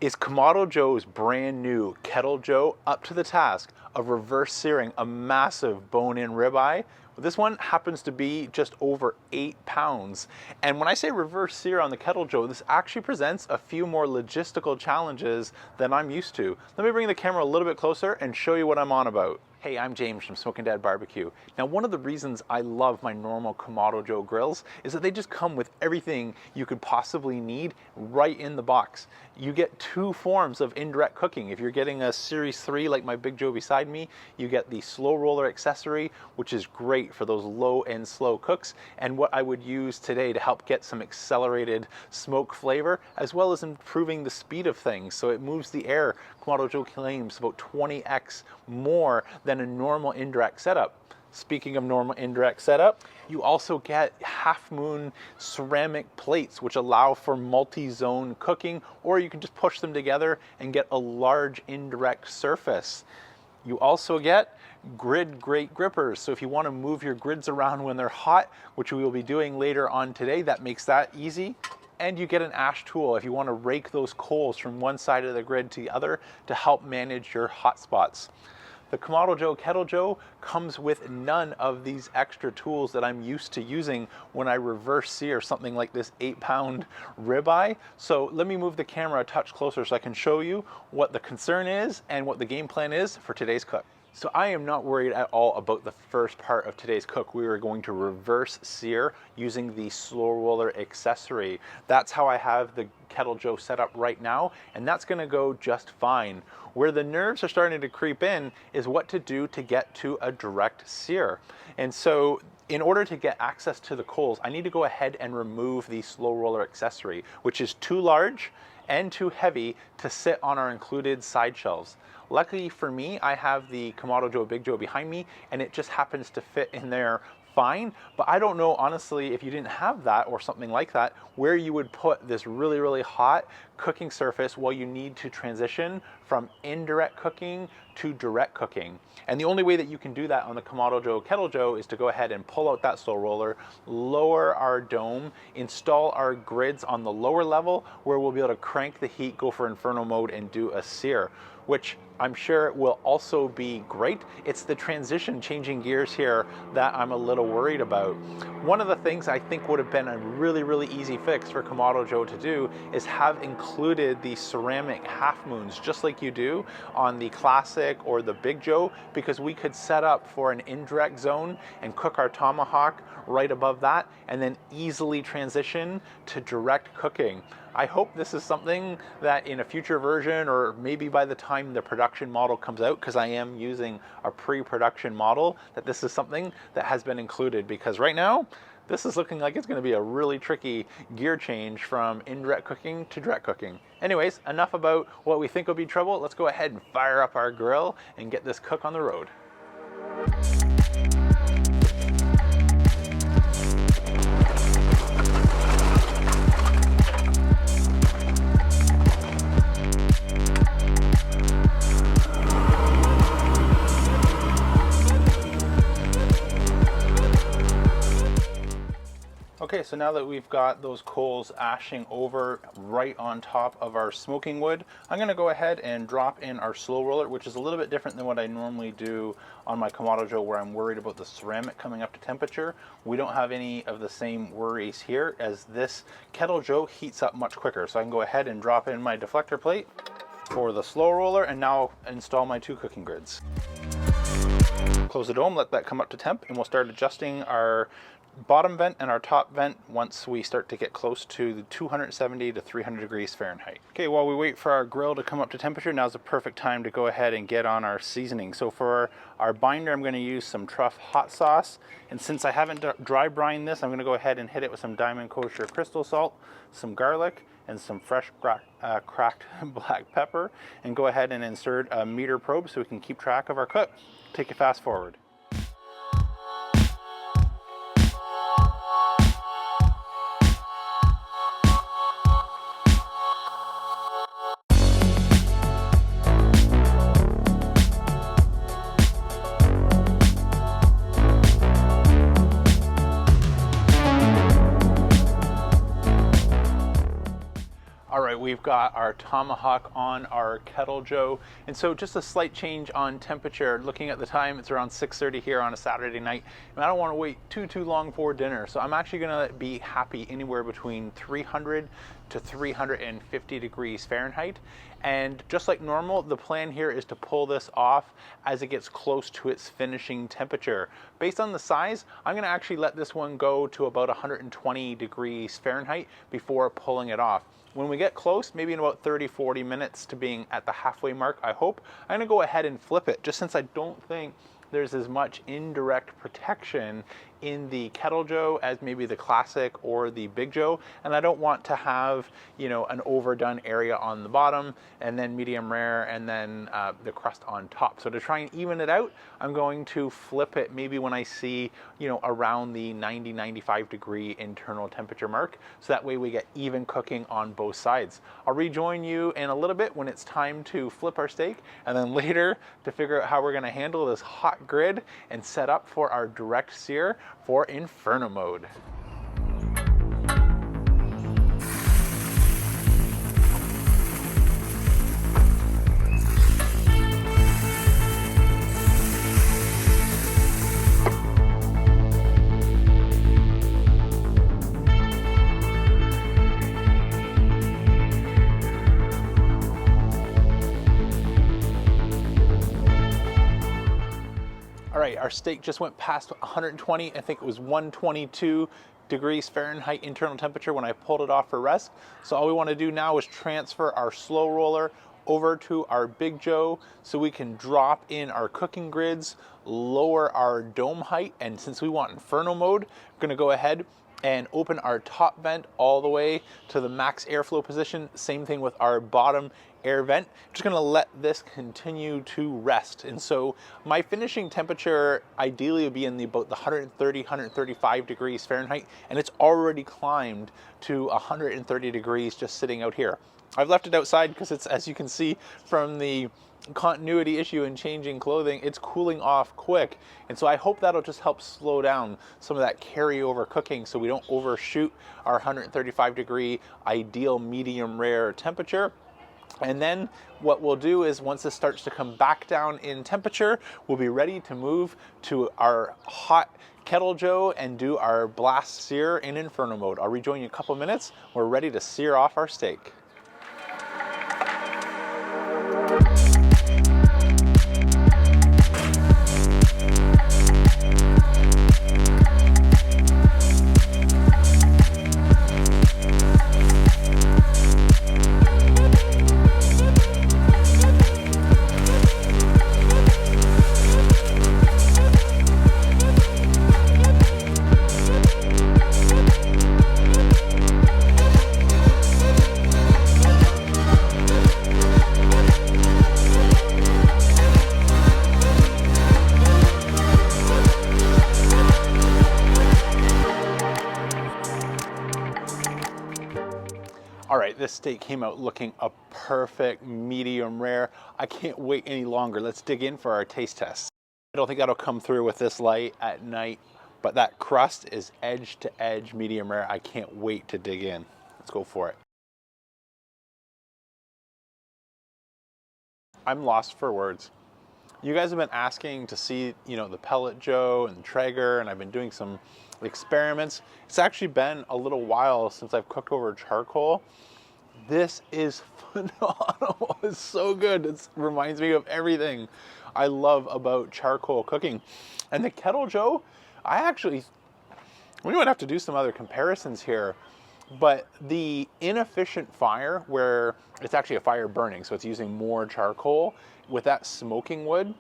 Is Kamado Joe's brand new Kettle Joe up to the task of reverse searing a massive bone-in ribeye? Well, this one happens to be just over 8 pounds. And when I say reverse sear on the Kettle Joe, this actually presents a few more logistical challenges than I'm used to. Let me bring the camera a little bit closer and show you what I'm on about. Hey, I'm James from Smokin' Dad Barbecue. Now, one of the reasons I love my normal Kamado Joe grills is that they just come with everything you could possibly need right in the box. You get 2 forms of indirect cooking. If you're getting a Series 3 like my Big Joe beside me, you get the SloRoller accessory, which is great for those low and slow cooks, and what I would use today to help get some accelerated smoke flavor, as well as improving the speed of things. So it moves the air, Kamado Joe claims, about 20x more than a normal indirect setup. Speaking of normal indirect setup, you also get half moon ceramic plates, which allow for multi-zone cooking, or you can just push them together and get a large indirect surface. You also get grid grate grippers. So if you want to move your grids around when they're hot, which we will be doing later on today, that makes that easy. And you get an ash tool if you want to rake those coals from one side of the grid to the other to help manage your hot spots. The Kamado Joe Kettle Joe comes with none of these extra tools that I'm used to using when I reverse sear something like this 8-pound ribeye. So let me move the camera a touch closer so I can show you what the concern is and what the game plan is for today's cook. So I am not worried at all about the first part of today's cook. We are going to reverse sear using the SloRoller accessory. That's how I have the Kettle Joe set up right now, and that's gonna go just fine. Where the nerves are starting to creep in is what to do to get to a direct sear. And so in order to get access to the coals, I need to go ahead and remove the SloRoller accessory, which is too large and too heavy to sit on our included side shelves. Luckily for me, I have the Kamado Joe Big Joe behind me, and it just happens to fit in there fine. But I don't know, honestly, if you didn't have that or something like that, where you would put this really, really hot cooking surface while you need to transition from indirect cooking to direct cooking. And the only way that you can do that on the Kamado Joe Kettle Joe is to go ahead and pull out that SloRoller, lower our dome, install our grids on the lower level where we'll be able to crank the heat, go for inferno mode, and do a sear, which I'm sure will also be great. It's the transition, changing gears here, that I'm a little worried about. One of the things I think would have been a really, really easy fix for Kamado Joe to do is have included the ceramic half moons, just like you do on the Classic or the Big Joe, because we could set up for an indirect zone and cook our tomahawk right above that, and then easily transition to direct cooking. I hope this is something that in a future version, or maybe by the time the production model comes out, because I am using a pre-production model, that this is something that has been included, because right now, this is looking like it's going to be a really tricky gear change from indirect cooking to direct cooking. Anyways, enough about what we think will be trouble. Let's go ahead and fire up our grill and get this cook on the road. Okay, so now that we've got those coals ashing over right on top of our smoking wood, I'm gonna go ahead and drop in our SloRoller, which is a little bit different than what I normally do on my Kamado Joe, where I'm worried about the ceramic coming up to temperature. We don't have any of the same worries here, as this Kettle Joe heats up much quicker. So I can go ahead and drop in my deflector plate for the SloRoller, and now install my 2 cooking grids. Close the dome, let that come up to temp, and we'll start adjusting our bottom vent and our top vent once we start to get close to the 270 to 300 degrees Fahrenheit. Okay, while we wait for our grill to come up to temperature, now's the perfect time to go ahead and get on our seasoning. So for our binder, I'm going to use some Truff hot sauce, and since I haven't dry brined this, I'm going to go ahead and hit it with some Diamond Kosher crystal salt, some garlic, and some fresh cracked black pepper, and go ahead and insert a meter probe so we can keep track of our cook. Take it fast forward. we've got our tomahawk on our Kettle Joe. And so just a slight change on temperature. Looking at the time, it's around 6:30 here on a Saturday night. And I don't want to wait too long for dinner. So I'm actually gonna be happy anywhere between 300 to 350 degrees Fahrenheit. And just like normal, the plan here is to pull this off as it gets close to its finishing temperature. Based on the size, I'm gonna actually let this one go to about 120 degrees Fahrenheit before pulling it off. When we get close, maybe in about 30-40 minutes to being at the halfway mark, I hope, I'm gonna go ahead and flip it, just since I don't think there's as much indirect protection in the Kettle Joe as maybe the Classic or the Big Joe, and I don't want to have, you know, an overdone area on the bottom and then medium rare and then the crust on top. So to try and even it out, I'm going to flip it maybe when I see, you know, around the 90-95 degree internal temperature mark, so that way we get even cooking on both sides. I'll rejoin you in a little bit when it's time to flip our steak, and then later to figure out how we're going to handle this hot grid and set up for our direct sear for Inferno mode. All right, our steak just went past 120. I think it was 122 degrees Fahrenheit internal temperature when I pulled it off for rest. So all we want to do now is transfer our SloRoller over to our Big Joe so we can drop in our cooking grids, lower our dome height, and since we want Inferno mode, we're going to go ahead and open our top vent all the way to the max airflow position. Same thing with our bottom air vent. I'm just gonna let this continue to rest. And so my finishing temperature ideally would be in about the 130, 135 degrees Fahrenheit, and it's already climbed to 130 degrees just sitting out here. I've left it outside because it's, as you can see from the continuity issue in changing clothing, it's cooling off quick, and so I hope that'll just help slow down some of that carryover cooking so we don't overshoot our 135 degree ideal medium rare temperature. And then what we'll do is once this starts to come back down in temperature, we'll be ready to move to our hot Kettle Joe and do our blast sear in Inferno mode. I'll rejoin you in a couple minutes. We're ready to sear off our steak. All right, this steak came out looking a perfect medium rare. I can't wait any longer. Let's dig in for our taste test. I don't think that'll come through with this light at night, but that crust is edge to edge medium rare. I can't wait to dig in. Let's go for it. I'm lost for words. You guys have been asking to see, you know, the Pellet Joe and Traeger, and I've been doing some experiments. It's actually been a little while since I've cooked over charcoal. This is phenomenal. It's so good. It reminds me of everything I love about charcoal cooking. And the Kettle Joe, we would have to do some other comparisons here, but the inefficient fire where it's actually a fire burning, so it's using more charcoal with that smoking wood,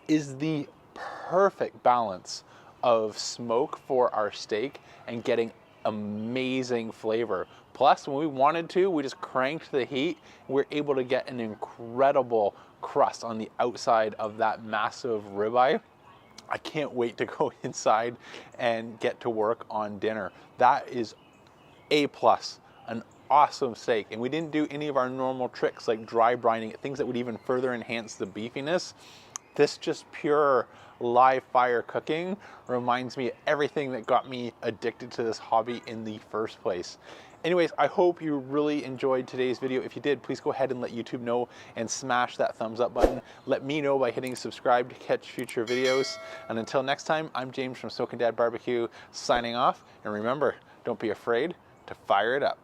is the perfect balance of smoke for our steak and getting amazing flavor. Plus, when we wanted to, we just cranked the heat. We're able to get an incredible crust on the outside of that massive ribeye. I can't wait to go inside and get to work on dinner. That is A+, an awesome steak. And we didn't do any of our normal tricks like dry brining, things that would even further enhance the beefiness. This just pure live fire cooking reminds me of everything that got me addicted to this hobby in the first place. Anyways, I hope you really enjoyed today's video. If you did, please go ahead and let YouTube know and smash that thumbs up button. Let me know by hitting subscribe to catch future videos. And until next time, I'm James from Smokin' Dad Barbecue signing off. And remember, don't be afraid to fire it up.